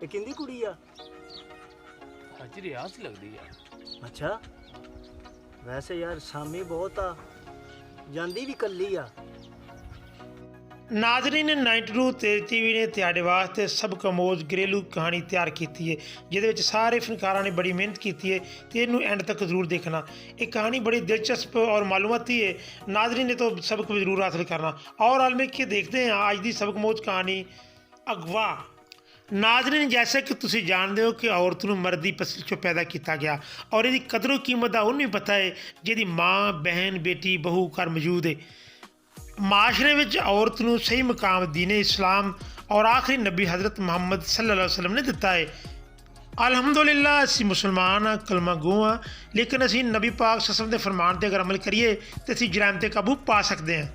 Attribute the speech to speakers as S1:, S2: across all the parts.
S1: ਇਹ ਕਿੰਦੀ ਕੁੜੀ ਆ?
S2: ਅੱਜ ਰਿਆਜ਼ ਲੱਗਦੀ ਆ।
S1: ਅੱਛਾ, ਵੈਸੇ ਯਾਰ ਸਾਮੀ ਬਹੁਤ ਆ, ਜਾਂਦੀ ਵੀ ਕੱਲੀ ਆ।
S3: ਨਾਜ਼ਰੀਨ, 92 TV ਨੇ ਤੁਹਾਡੇ ਵਾਸਤੇ ਸਭ ਕਮੋਜ਼ ਘਰੇਲੂ ਕਹਾਣੀ ਤਿਆਰ ਕੀਤੀ ਹੈ, ਜਿਹਦੇ ਵਿੱਚ ਸਾਰੇ ਫਨਕਾਰਾਂ ਨੇ ਬੜੀ ਮਿਹਨਤ ਕੀਤੀ ਹੈ ਤੇ ਇਹਨੂੰ ਐਂਡ ਤੱਕ ਜ਼ਰੂਰ ਦੇਖਣਾ। ਇਹ ਕਹਾਣੀ बड़ी दिलचस्प और मालूमाती है। नाजरीन ने तो सबक ज़रूर हासिल करना। और आल मिल के देखते हैं आज की सबक मौज कहानी अगवा। नाजरीन, जैसे कि तुम जानते हो कि औरत को मर्द की पसल चो पैदा किया गया और इसकी कदरों कीमत का उन्हें पता है जिहदी माँ, बहन, बेटी, बहू घर मौजूद है। माशरे में औरत को सही मुकाम दीने इस्लाम और आखिरी नबी हज़रत मुहम्मद सल्लल्लाहु अलैहि वसल्लम ने दिता है। अलहमदुलिल्लाह असी मुसलमान हाँ, कलमा गो हाँ, लेकिन असी नबी पाक सल्लल्लाहु अलैहि वसल्लम के फरमान पर अगर अमल करिए तो असी जराइम पर काबू पा सकते हैं।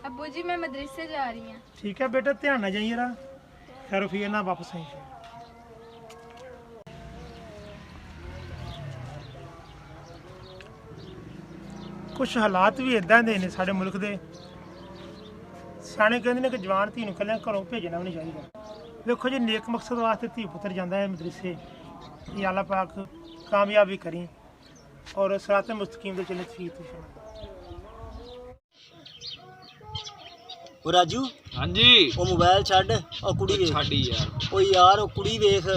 S4: अब्बू जी मैं मदरसे जा रही हूँ।
S3: ठीक है बेटा, ध्यान ना जाइए रहा, खैर फिर ना वापस आई। कुछ हालात भी इदा दे ने साडे मुल्क दे। सियाणे कहंदे ने कि जवान धी नूं कल्लियां घरों भेजना भी नहीं चाहिए। देखो जी, नेक मकसद वास्ते धी पुत्तर जांदा है मदरसे, ये अल्लाह पाक कामयाब भी करी और सिराते मुस्तकीम दे चले तौफीक दे।
S1: ਉਹ ਰਾਜੂ,
S2: ਹਾਂਜੀ
S1: ਉਹ ਮੋਬਾਈਲ ਛੱਡ, ਉਹ ਕੁੜੀ ਵੇਖ।
S2: ਛੱਡੀ ਯਾਰ।
S1: ਉਹ ਯਾਰ ਉਹ ਕੁੜੀ ਵੇਖ,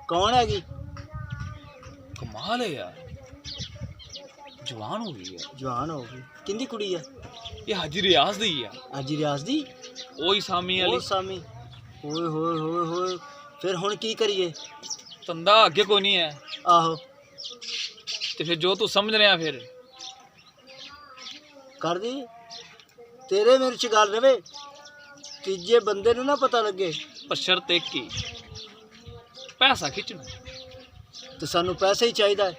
S1: ਕੌਣ ਹੈਗੀ?
S2: ਕਮਾਲ ਹੈ ਯਾਰ, ਜਵਾਨ ਹੋ ਗਈ ਹੈ।
S1: ਜਵਾਨ ਹੋ ਗਈ। ਕਿੰਦੀ ਕੁੜੀ ਆ?
S2: ਇਹ ਹਾਜੀ ਰਿਆਜ਼ ਦੀ ਆ।
S1: ਹਾਜੀ ਰਿਆਜ਼ ਦੀ?
S2: ਉਹੀ ਸਾਮੀ
S1: ਉਹ
S2: ਵਾਲੀ।
S1: ਸਾਮੀ। ਓਏ ਹੋਏ ਹੋਏ ਹੋਏ, ਫਿਰ ਹੁਣ ਕੀ ਕਰੀਏ?
S2: ਤੰਦਾ ਅੱਗੇ ਕੋਈ ਨਹੀਂ ਹੈ।
S1: ਆਹੋ,
S2: ਤੇ ਫਿਰ ਜੋ ਤੂੰ ਸਮਝ ਰਿਹਾ ਫਿਰ
S1: ਕਰ ਦੀ। ਤੇਰੇ ਮੇਰੇ ਚ ਗੱਲ ਰਵੇ, ਤੀਜੇ ਬੰਦੇ ਨੂੰ ਨਾ ਪਤਾ ਲੱਗੇ।
S2: ਪਰ ਸ਼ਰਤ ਇੱਕ ਹੀ, ਪੈਸਾ ਖਿੱਚਣਾ।
S1: ਤੇ ਸਾਨੂੰ ਪੈਸਾ ਹੀ ਚਾਹੀਦਾ ਹੈ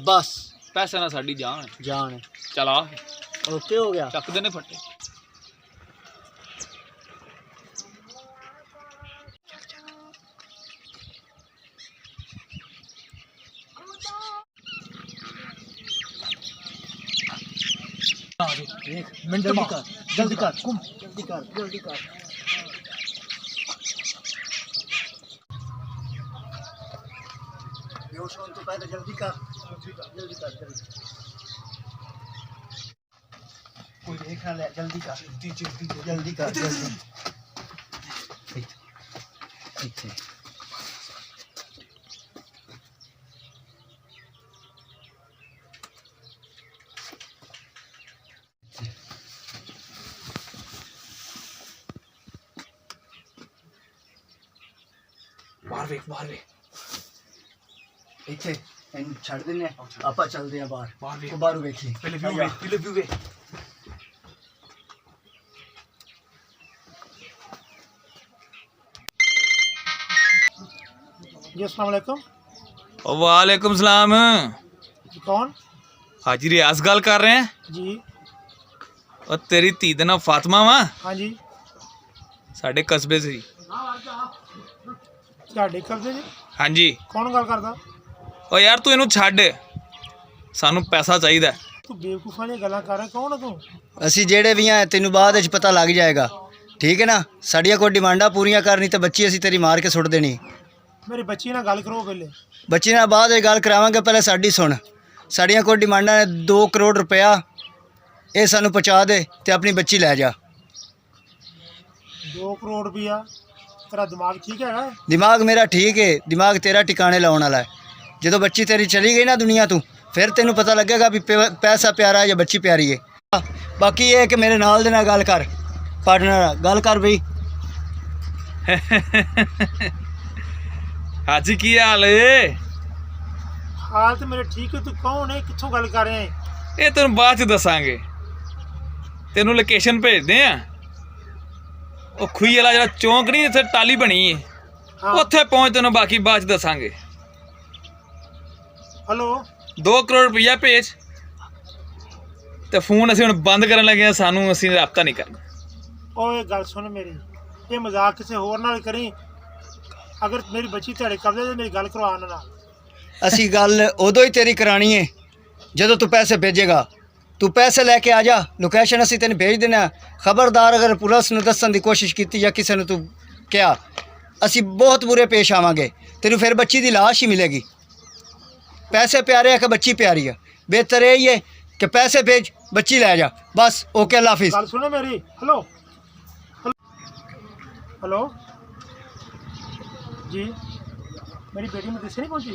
S1: ਬਸ।
S2: ਪੈਸੇ ਨਾਲ ਸਾਡੀ ਜਾਨ ਹੈ।
S1: ਜਾਣ।
S2: ਚਲਾ
S1: ਓਕੇ ਹੋ ਗਿਆ।
S2: ਚੱਕਦੇ ਨੇ ਫੱਟੇ।
S1: देख मिनट जल्दी कर, जल्दी कर, घूम, जल्दी कर, जल्दी कर। बेहोश होने तो पहले जल्दी कर, जल्दी कर, जल्दी। कोई देख ना ले, जल्दी कर, जल्दी कर, जल्दी। इत्थे
S2: ਬਾਹਰ ਵੇ
S1: ਇੱਥੇ ਇਹਨੂੰ ਛੱਡ ਦਿੰਦੇ ਆ, ਆਪਾਂ ਚੱਲਦੇ ਆ ਬਾਹਰ।
S2: ਬਾਹਰ ਵੇਖ।
S1: ਉਹ ਬਾਹਰੋਂ ਵੇਖੀ
S2: ਪਹਿਲੇ ਵਿਊ ਵੇ।
S3: जी अस्सलाम वालेकुम।
S2: वालेकुम सलाम।
S3: जी कौन?
S2: हाजी रियाज गल कर रहे हैं।
S3: जी
S2: और तेरी धी दा नाम फातिमा वा।
S3: हाँ जी,
S2: साडे कस्बे से।
S3: ਤੁਹਾਡੇ ਕਰਦੇ ਜੀ?
S2: हाँ जी।
S3: ਕੌਣ ਗੱਲ ਕਰਦਾ?
S2: ओ यार तू इनू छड्ड, सानू पैसा चाहिदा।
S3: ਤੂੰ ਬੇਵਕੂਫਾਂ ਦੀਆਂ ਗੱਲਾਂ ਕਰ ਰਿਹਾ। ਕੌਣ ਆ ਤੂੰ?
S1: ਅਸੀਂ ਜਿਹੜੇ ਵੀ ਆ ਤੈਨੂੰ ਬਾਅਦ ਵਿੱਚ ਪਤਾ ਲੱਗ ਜਾਏਗਾ, ਠੀਕ ਹੈ ਨਾ? ਸਾਡੀਆਂ ਕੋਈ ਡਿਮਾਂਡਾਂ ਪੂਰੀਆਂ ਕਰਨੀ ਤੇ ਬੱਚੀ ਅਸੀਂ ਤੇਰੀ ਮਾਰ ਕੇ ਸੁੱਟ ਦੇਣੀ।
S3: ਮੇਰੀ ਬੱਚੀ ਨਾਲ ਗੱਲ ਕਰੋ ਪਹਿਲੇ।
S1: ਬੱਚੀ ਨਾਲ ਬਾਅਦ ਵਿੱਚ ਗੱਲ ਕਰਾਵਾਂਗੇ, ਪਹਿਲੇ ਸਾਡੀ ਸੁਣ। ਸਾਡੀਆਂ ਕੋਈ ਡਿਮਾਂਡਾਂ ਨੇ 2 ਕਰੋੜ ਰੁਪਇਆ, ਇਹ ਸਾਨੂੰ ਪਹੁੰਚਾ ਦੇ ਤੇ ਆਪਣੀ ਬੱਚੀ ਲੈ ਜਾ।
S3: 2 ਕਰੋੜ ਰੁਪਇਆ? ਤੇਰਾ ਦਿਮਾਗ ਠੀਕ ਹੈਗਾ?
S1: ਦਿਮਾਗ ਮੇਰਾ ਠੀਕ ਹੈ, ਦਿਮਾਗ ਤੇਰਾ ਟਿਕਾਣੇ ਲਾਉਣ ਵਾਲਾ ਹੈ। ਜਦੋਂ ਬੱਚੀ ਤੇਰੀ ਚਲੀ ਗਈ ਨਾ ਦੁਨੀਆ ਤੋਂ, ਫਿਰ ਤੈਨੂੰ ਪਤਾ ਲੱਗੇਗਾ ਵੀ ਪੈਸਾ ਪਿਆਰਾ ਹੈ ਜਾਂ ਬੱਚੀ ਪਿਆਰੀ ਹੈ। ਬਾਕੀ ਇਹ ਹੈ ਕਿ ਮੇਰੇ ਨਾਲ ਦੇ ਨਾਲ ਗੱਲ ਕਰ, ਪਾਰਟਨਰ ਗੱਲ ਕਰ ਬਈ।
S2: हाजी की हाल है?
S3: ਹਾਲ ਤੇ ਮੇਰੇ ਠੀਕ ਹੈ। ਤੂੰ ਕੌਣ ਹੈ? ਕਿੱਥੋਂ ਗੱਲ ਕਰ ਰਿਹਾ ਹੈ?
S2: ਇਹ ਤੈਨੂੰ ਬਾਅਦ ਚ ਦੱਸਾਂਗੇ। ਤੈਨੂੰ ਲੋਕੇਸ਼ਨ ਭੇਜਦੇ ਆ। ਉਹ ਖੂਹੀ ਵਾਲਾ ਜਿਹੜਾ ਚੌਂਕ ਨਹੀਂ, ਇੱਥੇ ਟਾਲੀ ਬਣੀ ਹੈ,
S3: ਹਾਂ।
S2: ਉੱਥੇ ਪਹੁੰਚ, ਤੈਨੂੰ ਬਾਕੀ ਬਾਅਦ ਚ ਦੱਸਾਂਗੇ।
S3: ਹੈਲੋ,
S2: 2 ਕਰੋੜ ਰੁਪਈਆ ਭੇਜ ਤੇ ਫੋਨ ਅਸੀਂ ਹੁਣ ਬੰਦ ਕਰਨ ਲੱਗੇ ਆ। ਸਾਨੂੰ ਅਸੀਂ ਰਾਬਤਾ ਨਹੀਂ ਕਰਨਾ।
S3: ਓਏ ਗੱਲ ਸੁਣ ਮੇਰੀ, ਇਹ ਮਜ਼ਾਕ ਕਿਸੇ ਹੋਰ ਨਾਲ ਕਰੀ। ਅਗਰ ਮੇਰੀ ਬੱਚੀ ਤੁਹਾਡੇ ਕਬਜ਼ੇ ਤੇ, ਮੇਰੀ ਗੱਲ ਕਰਵਾ ਉਹਨਾਂ ਨਾਲ।
S1: ਅਸੀਂ ਗੱਲ ਉਦੋਂ ਹੀ ਤੇਰੀ ਕਰਾਣੀ ਹੈ ਜਦੋਂ ਤੂੰ ਪੈਸੇ ਭੇਜੇਗਾ। ਤੂੰ ਪੈਸੇ ਲੈ ਕੇ ਆ ਜਾ, ਲੋਕੇਸ਼ਨ ਅਸੀਂ ਤੈਨੂੰ ਭੇਜ ਦੇਣਾ। ਖਬਰਦਾਰ ਅਗਰ ਪੁਲਿਸ ਨੂੰ ਦੱਸਣ ਦੀ ਕੋਸ਼ਿਸ਼ ਕੀਤੀ ਜਾਂ ਕਿਸੇ ਨੂੰ ਤੂੰ ਕਿਹਾ, ਅਸੀਂ ਬਹੁਤ ਬੁਰੇ ਪੇਸ਼ ਆਵਾਂਗੇ। ਤੈਨੂੰ ਫਿਰ ਬੱਚੀ ਦੀ ਲਾਸ਼ ਹੀ ਮਿਲੇਗੀ। ਪੈਸੇ ਪਿਆਰੇ ਆ ਕਿ ਬੱਚੀ ਪਿਆਰੀ ਆ? ਬਿਹਤਰ ਇਹ ਹੀ ਹੈ ਕਿ ਪੈਸੇ ਭੇਜ, ਬੱਚੀ ਲੈ ਜਾ ਬਸ। ਓਕੇ, ਅੱਲਾ ਹਾਫਿਜ਼।
S3: ਗੱਲ ਸੁਣੋ ਮੇਰੀ। हेलो हेलो जी, मेरी बेटी मदरसे नहीं पहुंची?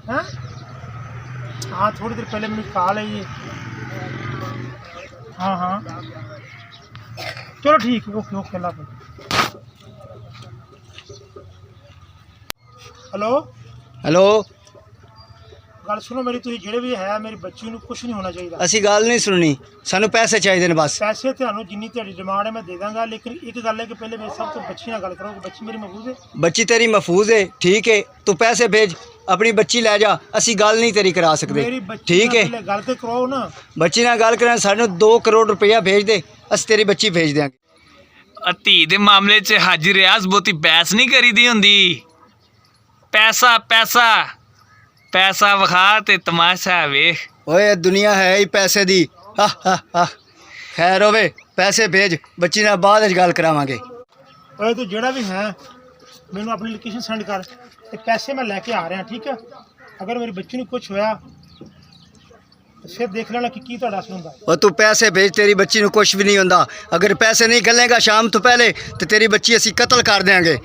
S3: हैं? हाँ, थोड़ी देर पहले मैंने कॉल है ये। हाँ हाँ, चलो ठीक है, ओके ओके, अल्लाह हाफिज़। हेलो
S1: ਹੈਲੋ,
S3: ਗੱਲ ਸੁਣੋ ਮੇਰੀ, ਤੁਸੀਂ ਜਿਹੜੇ ਵੀ ਹੈ ਮੇਰੀ ਬੱਚੀ ਨੂੰ ਕੁਝ ਨਹੀਂ ਹੋਣਾ ਚਾਹੀਦਾ।
S1: ਅਸੀਂ ਗੱਲ ਨਹੀਂ ਸੁਣਨੀ, ਸਾਨੂੰ ਪੈਸੇ ਚਾਹੀਦੇ ਨੇ ਬਸ।
S3: ਪੈਸੇ ਤੁਹਾਨੂੰ ਜਿੰਨੀ ਤੁਹਾਡੀ ਡਿਮਾਂਡ ਹੈ ਮੈਂ ਦੇ ਦਾਂਗਾ, ਲੇਕਿਨ ਇੱਕ ਗੱਲ ਹੈ ਕਿ ਪਹਿਲੇ ਮੇਰੇ ਸਭ ਤੋਂ ਬੱਚੀ ਨਾਲ ਗੱਲ ਕਰੋ ਕਿ ਬੱਚੀ ਮੇਰੀ ਮਹਿਫੂਜ਼ ਹੈ।
S1: ਬੱਚੀ ਤੇਰੀ ਮਹਿਫੂਜ਼ ਹੈ, ਠੀਕ ਹੈ। ਤੂੰ ਪੈਸੇ ਭੇਜ, ਆਪਣੀ ਬੱਚੀ ਲੈ ਜਾ। ਅਸੀਂ ਗੱਲ ਨਹੀਂ ਤੇਰੀ ਕਰਾ ਸਕਦੇ,
S3: ਮੇਰੀ ਬੱਚੀ
S1: ਠੀਕ ਹੈ।
S3: ਨਾਲ ਪਹਿਲੇ ਗੱਲ ਤੇ ਕਰਾਓ ਨਾ।
S1: ਬੱਚੀ ਨਾਲ ਗੱਲ ਕਰਾਂ, ਸਾਨੂੰ 2 ਕਰੋੜ ਰੁਪਇਆ ਭੇਜ ਦੇ, ਅਸੀਂ ਤੇਰੀ ਬੱਚੀ ਭੇਜ ਦਿਆਂਗੇ।
S2: ਧੀ ਦੇ ਮਾਮਲੇ 'ਚ ਹਾਜੀ ਰਿਆਜ਼ ਬਹੁਤੀ ਬਹਿਸ ਨਹੀਂ ਕਰੀਦੀ ਹੁੰਦੀ। ਪੈਸਾ ਪੈਸਾ ਪੈਸਾ ਵਿਖਾ ਤੇ ਤਮਾਸ਼ਾ ਵੇਖ।
S1: ਓਏ ਦੁਨੀਆ ਹੈ ਹੀ ਪੈਸੇ ਦੀ। ਹਾ ਹਾ ਹਾ, ਖੈਰ ਹੋਵੇ, ਪੈਸੇ ਭੇਜ, ਬੱਚੀ ਨਾਲ ਬਾਅਦ ਵਿੱਚ ਗੱਲ ਕਰਾਵਾਂਗੇ।
S3: ਓਏ ਤੂੰ ਜਿਹੜਾ ਵੀ ਹੈ ਮੈਨੂੰ ਆਪਣੀ ਲੋਕੇਸ਼ਨ ਸੈਂਡ ਕਰ ਤੇ ਪੈਸੇ ਮੈਂ ਲੈ ਕੇ ਆ ਰਿਹਾ, ਠੀਕ ਹੈ। ਅਗਰ ਮੇਰੀ ਬੱਚੀ ਨੂੰ ਕੁਝ ਹੋਇਆ ਤਾਂ ਫਿਰ ਦੇਖ ਲੈਣਾ ਕਿ ਕੀ ਤੁਹਾਡਾ ਅਸਲ ਹੁੰਦਾ।
S1: ਉਹ ਤੂੰ ਪੈਸੇ ਭੇਜ, ਤੇਰੀ ਬੱਚੀ ਨੂੰ ਕੁਝ ਵੀ ਨਹੀਂ ਹੁੰਦਾ। ਅਗਰ ਪੈਸੇ ਨਹੀਂ ਘੱਲੇਗਾ ਸ਼ਾਮ ਤੋਂ ਪਹਿਲੇ ਤੇ ਤੇਰੀ ਬੱਚੀ ਅਸੀਂ ਕਤਲ ਕਰ ਦਿਆਂਗੇ।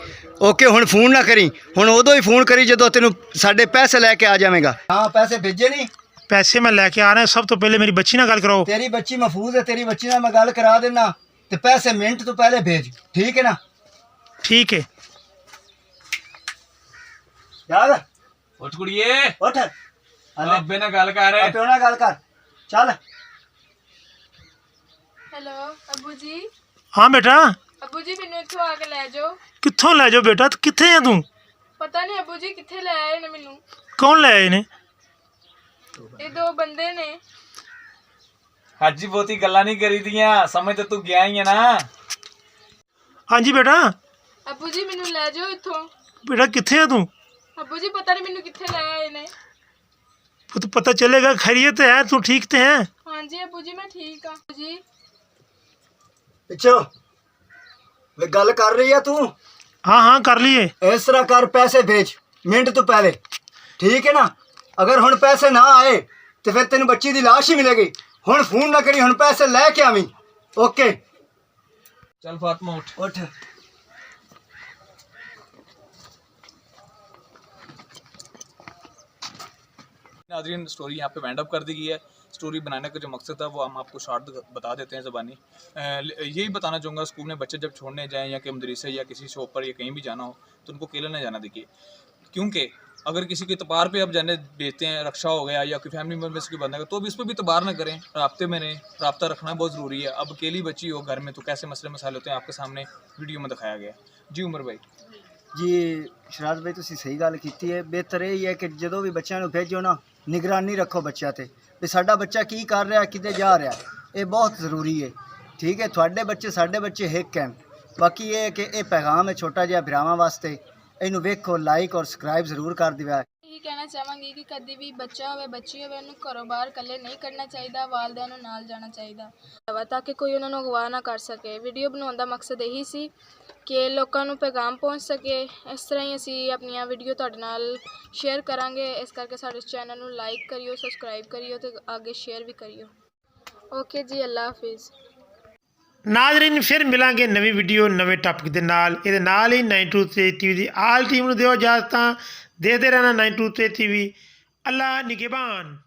S1: ਓਕੇ, ਹੁਣ ਫੋਨ ਨਾ ਕਰੀ, ਹੁਣ ਉਦੋਂ ਹੀ ਫੋਨ ਕਰੀ ਜਦੋਂ ਤੈਨੂੰ ਸਾਡੇ ਪੈਸੇ ਲੈ ਕੇ ਆ ਜਾਵੇਂਗਾ। ਹਾਂ, ਪੈਸੇ ਭੇਜੇ ਨਹੀਂ?
S3: ਪੈਸੇ ਮੈਂ ਲੈ ਕੇ ਆ ਰਿਹਾ। ਸਭ ਤੋਂ ਪਹਿਲੇ ਮੇਰੀ ਬੱਚੀ ਨਾਲ ਗੱਲ ਕਰਾਓ।
S1: ਤੇਰੀ ਬੱਚੀ ਮਹਿਫੂਜ਼ ਹੈ, ਤੇਰੀ ਬੱਚੀ ਨਾਲ ਮੈਂ ਗੱਲ ਕਰਾ ਦੇਣਾ ਤੇ ਪੈਸੇ ਮਿੰਟ ਤੋਂ ਪਹਿਲੇ ਭੇਜ, ਠੀਕ ਹੈ ਨਾ?
S3: ਠੀਕ ਹੈ।
S1: ਯਾਰ
S2: ਉੱਠ ਕੁੜੀਏ,
S1: ਉੱਠ,
S2: ਅੱਬੇ ਨਾਲ ਗੱਲ ਕਰ।
S1: ਪਿਓ ਨਾਲ ਗੱਲ ਕਰ, ਚੱਲ।
S4: ਹੈਲੋ ਅੱਬੂ ਜੀ।
S3: ਹਾਂ ਬੇਟਾ।
S4: ਅੱਬੂ ਜੀ ਮੈਨੂੰ ਇੱਥੋਂ ਆ ਕੇ ਲੈ ਜਾਓ।
S3: ਕਿੱਥੋਂ ਲੈ ਜਾਓ ਬੇਟਾ? ਕਿੱਥੇ ਆ ਤੂੰ?
S4: ਪਤਾ ਨਹੀਂ ਅੱਬੂ ਜੀ ਕਿੱਥੇ ਲੈ ਆਏ ਨੇ ਮੈਨੂੰ।
S3: ਕੌਣ ਲੈ ਆਏ ਨੇ?
S4: ਇਹ 2 ਬੰਦੇ ਨੇ।
S2: ਹਾਜੀ ਬਹੁਤੀ ਗੱਲਾਂ ਨਹੀਂ ਕਰੀਦੀਆਂ, ਸਮਝ ਤੇ ਤੂੰ ਗਿਆ ਹੀ ਹੈ ਨਾ।
S3: ਹਾਂਜੀ ਬੇਟਾ।
S4: ਅੱਬੂ ਜੀ ਮੈਨੂੰ ਲੈ ਜਾਓ ਇੱਥੋਂ।
S3: ਬੇਟਾ ਕਿੱਥੇ ਆ ਤੂੰ?
S4: ਅੱਬੂ ਜੀ ਪਤਾ ਨਹੀਂ ਮੈਨੂੰ ਕਿੱਥੇ ਲੈ ਆਏ ਨੇ।
S3: तो पता चलेगा। खैरियत है? तू ठीक तो है?
S4: हाँ जी ਅੱਬੂ ਜੀ ਮੈਂ ਠੀਕ ਹਾਂ ਅੱਬੂ ਜੀ।
S1: ਪਿੱਛੋਂ ਵੇ ਗੱਲ ਕਰ ਰਹੀ ਆ ਤੂੰ?
S3: हाँ हाँ कर लिए।
S1: ਇਸ ਤਰ੍ਹਾਂ ਕਰ, ਪੈਸੇ ਭੇਜ ਮਿੰਟ ਤੋਂ ਪਹਿਲੇ, ਠੀਕ ਹੈ ਨਾ? ਅਗਰ ਹੁਣ ਪੈਸੇ ਨਾ ਆਏ ਤੇ ਫਿਰ ਤੈਨੂੰ ਬੱਚੀ ਦੀ ਲਾਸ਼ ਹੀ ਮਿਲੇਗੀ। ਹੁਣ ਫੋਨ ਨਾ ਕਰੀ, ਹੁਣ ਪੈਸੇ ਲੈ ਕੇ ਆਵੀਂ। ਓਕੇ,
S2: ਚੱਲ ਫਾਤਮਾ ਉੱਠ।
S1: ਉੱਠ।
S2: नाज़रीन, स्टोरी यहाँ पे वाइंड अप कर दी गई है। स्टोरी बनाने का जो मकसद था वो हम आपको शॉर्ट बता देते हैं ज़बानी। यही बताना चाहूँगा, स्कूल में बच्चे जब छोड़ने जाएँ या कि मदरसे या किसी शॉप पर या कहीं भी जाना हो तो उनको अकेले ना जाना देखिए, क्योंकि अगर किसी के तबार पे आप जाने भेजते हैं, रक्षा हो गया या कोई फैमिली मेम्बर्स की बंदा, तो अब इस पर भी तबार ना करें, राब्ते में रहें। राब्ता रखना बहुत ज़रूरी है। अब अकेली बच्ची हो घर में तो कैसे मसले मसाले होते हैं आपके सामने वीडियो में दिखाया गया। जी उमर भाई।
S1: ਜੀ ਸ਼ਰਾਜ਼ ਭਾਈ, ਤੁਸੀਂ ਸਹੀ ਗੱਲ ਕੀਤੀ ਹੈ। ਬਿਹਤਰ ਇਹ ਹੀ ਹੈ ਕਿ ਜਦੋਂ ਵੀ ਬੱਚਿਆਂ ਨੂੰ ਭੇਜੋ ਨਾ, ਨਿਗਰਾਨੀ ਰੱਖੋ ਬੱਚਿਆਂ ਤੇ ਵੀ ਸਾਡਾ ਬੱਚਾ ਕੀ ਕਰ ਰਿਹਾ, ਕਿਤੇ ਜਾ ਰਿਹਾ। ਇਹ ਬਹੁਤ ਜ਼ਰੂਰੀ ਹੈ, ਠੀਕ ਹੈ? ਤੁਹਾਡੇ ਬੱਚੇ ਸਾਡੇ ਬੱਚੇ ਇੱਕ ਹੈ। ਬਾਕੀ ਇਹ ਹੈ ਕਿ ਇਹ ਪੈਗਾਮ ਹੈ ਛੋਟਾ ਜਿਹਾ ਭਰਾਵਾਂ ਵਾਸਤੇ, ਇਹਨੂੰ ਵੇਖੋ, ਲਾਈਕ ਔਰ ਸਬਸਕ੍ਰਾਈਬ ਜ਼ਰੂਰ ਕਰ ਦਿਓ।
S4: ਇਹੀ ਕਹਿਣਾ ਚਾਹਾਂਗੀ ਕਿ ਕਦੇ ਵੀ ਬੱਚਾ ਹੋਵੇ ਬੱਚੀ ਹੋਵੇ ਉਹਨੂੰ ਘਰੋਂ ਬਾਹਰ ਇਕੱਲੇ ਨਹੀਂ ਕੱਢਣਾ ਚਾਹੀਦਾ, ਵਾਲਿਦਿਆਂ ਨੂੰ ਨਾਲ ਜਾਣਾ ਚਾਹੀਦਾ ਤਾਂ ਕਿ ਕੋਈ ਉਹਨਾਂ ਨੂੰ ਅਗਵਾ ਨਾ ਕਰ ਸਕੇ। ਵੀਡੀਓ ਬਣਾਉਣ ਦਾ ਮਕਸਦ ਇਹੀ ਸੀ ਕਿ ਲੋਕਾਂ ਨੂੰ ਪੈਗਾਮ ਪਹੁੰਚ ਸਕੇ। ਇਸ ਤਰ੍ਹਾਂ ਹੀ ਅਸੀਂ ਆਪਣੀਆਂ ਵੀਡੀਓ ਤੁਹਾਡੇ ਨਾਲ ਸ਼ੇਅਰ ਕਰਾਂਗੇ। ਇਸ ਕਰਕੇ ਸਾਡੇ ਚੈਨਲ ਨੂੰ ਲਾਈਕ ਕਰਿਓ, ਸਬਸਕ੍ਰਾਈਬ ਕਰਿਓ ਤੇ ਅੱਗੇ ਸ਼ੇਅਰ ਵੀ ਕਰਿਓ। ਓਕੇ ਜੀ, ਅੱਲਾ ਹਾਫਿਜ਼।
S3: ਨਾਜ਼ਰੀਨ, ਫਿਰ ਮਿਲਾਂਗੇ ਨਵੀਂ ਵੀਡੀਓ ਨਵੇਂ ਟਾਪਿਕ ਦੇ ਨਾਲ। ਇਹਦੇ ਨਾਲ ਹੀ 92 TV ਦੀ ਆਲ ਟੀਮ ਨੂੰ ਦਿਓ ਇਜਾਜ਼ਤਾਂ। ਦੇਖਦੇ ਰਹਿਣਾ 92 TV। ਅੱਲਾ ਨਿਗਹਿਬਾਨ।